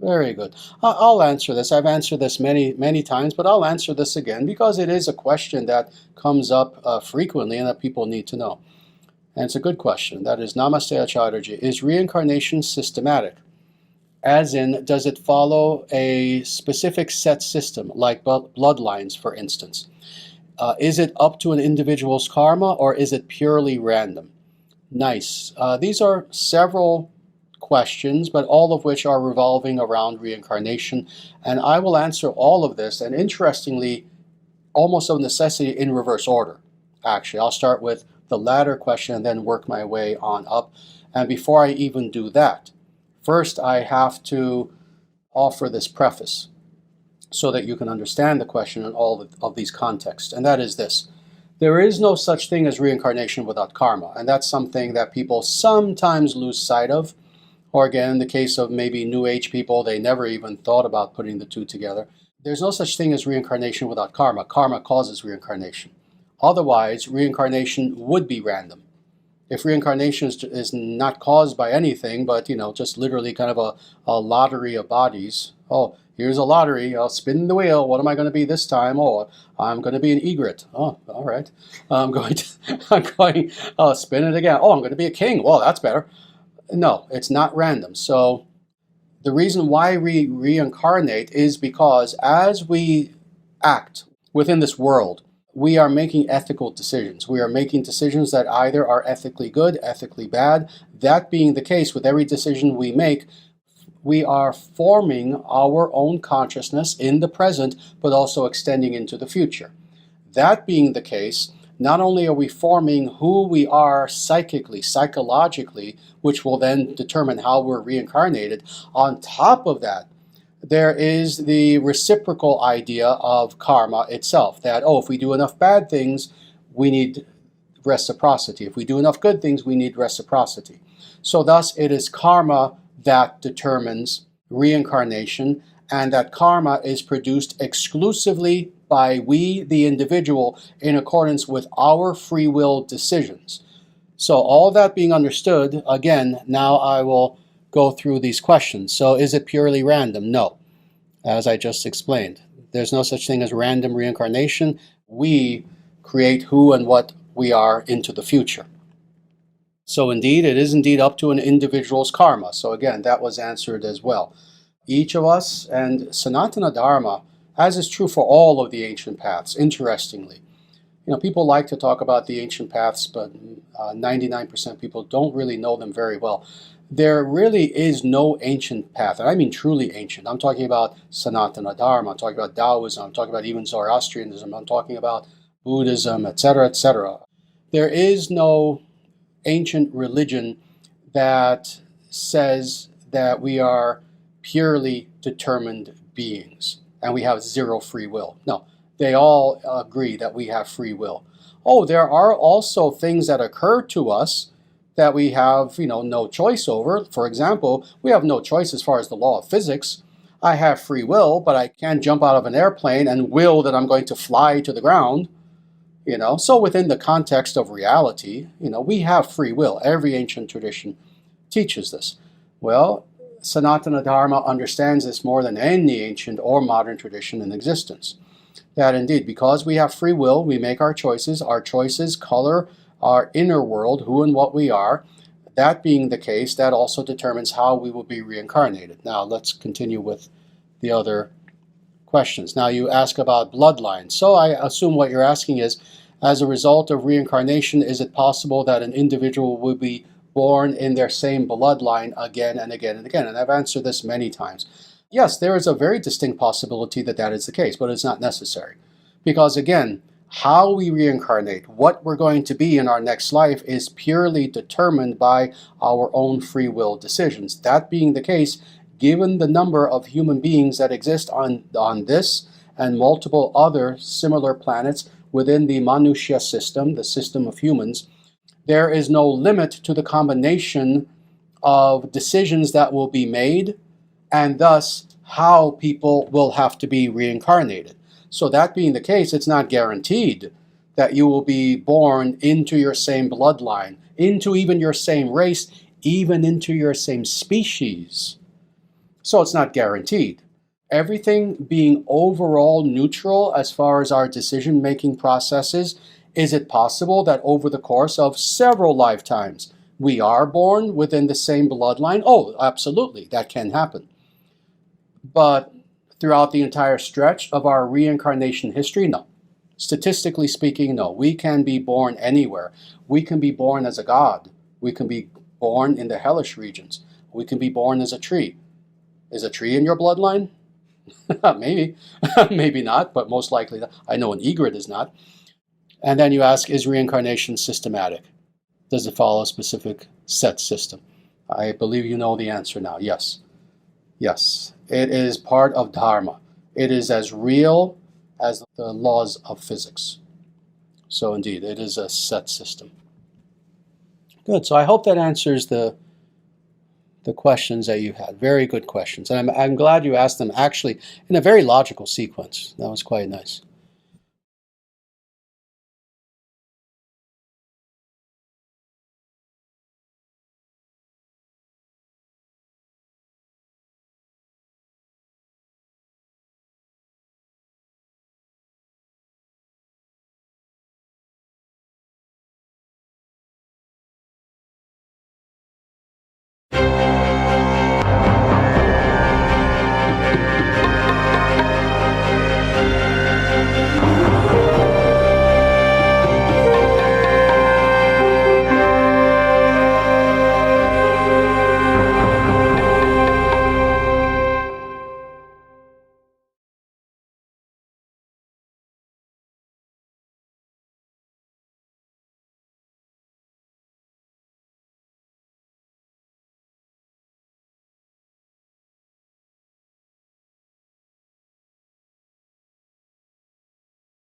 Very good. I'll answer this. I've answered this many times, but I'll answer this again because it is a question that comes up frequently and that people need to know. And it's a good question. That is, Namaste Acharyaji. Is reincarnation systematic? As in, does it follow a specific set system, like bloodlines, for instance? Is it up to an individual's karma, or is it purely random? Nice. These are several questions, but all of which are revolving around reincarnation. And I will answer all of this, and interestingly, almost of necessity in reverse order. Actually, I'll start with the latter question and then work my way on up. And before I even do that, first I have to offer this preface so that you can understand the question in all of these contexts. And that is this. There is no such thing as reincarnation without karma. And that's something that people sometimes lose sight of. Or again, in the case of maybe New Age people, they never even thought about putting the two together. There's no such thing as reincarnation without karma. Karma causes reincarnation. Otherwise, reincarnation would be random. If reincarnation is not caused by anything, but, just literally kind of a lottery of bodies. Oh, here's a lottery. I'll spin the wheel. What am I going to be this time? Oh, I'm going to be an egret. Oh, all right. I'm going to spin it again. Oh, I'm going to be a king. Well, that's better. No, it's not random. So the reason why we reincarnate is because as we act within this world, we are making ethical decisions. We are making decisions that either are ethically good, ethically bad. That being the case, with every decision we make, we are forming our own consciousness in the present, but also extending into the future. That being the case, not only are we forming who we are psychically, psychologically, which will then determine how we're reincarnated, on top of that, there is the reciprocal idea of karma itself, that, if we do enough bad things, we need reciprocity. If we do enough good things, we need reciprocity. So thus, it is karma that determines reincarnation, and that karma is produced exclusively by we, the individual, in accordance with our free will decisions. So all that being understood, again, now I will go through these questions. So is it purely random? No. As I just explained, there's no such thing as random reincarnation. We create who and what we are into the future. So indeed, it is indeed up to an individual's karma. So again, that was answered as well. Each of us, and Sanatana Dharma, as is true for all of the ancient paths, interestingly. People like to talk about the ancient paths, but 99% of people don't really know them very well. There really is no ancient path, and I mean truly ancient. I'm talking about Sanatana Dharma, I'm talking about Taoism, I'm talking about even Zoroastrianism, I'm talking about Buddhism, etc., etc. There is no ancient religion that says that we are purely determined beings and we have zero free will. No, they all agree that we have free will. There are also things that occur to us that we have, no choice over. For example, we have no choice as far as the law of physics. I have free will, but I can't jump out of an airplane and will that I'm going to fly to the ground. So within the context of reality, we have free will. Every ancient tradition teaches this. Well, Sanatana Dharma understands this more than any ancient or modern tradition in existence. That indeed, because we have free will, we make our choices color our inner world, who and what we are. That being the case, that also determines how we will be reincarnated. Now, let's continue with the other questions. Now, you ask about bloodlines. So I assume what you're asking is, as a result of reincarnation, is it possible that an individual will be born in their same bloodline again and again and again? And I've answered this many times. Yes, there is a very distinct possibility that that is the case, but it's not necessary. Because again, how we reincarnate, what we're going to be in our next life, is purely determined by our own free will decisions. That being the case, given the number of human beings that exist on this and multiple other similar planets within the Manushya system, the system of humans, there is no limit to the combination of decisions that will be made, and thus how people will have to be reincarnated. So that being the case, it's not guaranteed that you will be born into your same bloodline, into even your same race, even into your same species. So it's not guaranteed. Everything being overall neutral as far as our decision-making processes, is it possible that over the course of several lifetimes, we are born within the same bloodline? Oh, absolutely, that can happen. But throughout the entire stretch of our reincarnation history, no. Statistically speaking, no. We can be born anywhere. We can be born as a god. We can be born in the hellish regions. We can be born as a tree. Is a tree in your bloodline? Maybe. Maybe not, but most likely not. I know an egret is not. And then you ask, is reincarnation systematic? Does it follow a specific set system? I believe you know the answer now. Yes. Yes. It is part of Dharma. It is as real as the laws of physics. So indeed, it is a set system. Good. So I hope that answers the questions that you had. Very good questions. And I'm glad you asked them actually in a very logical sequence. That was quite nice.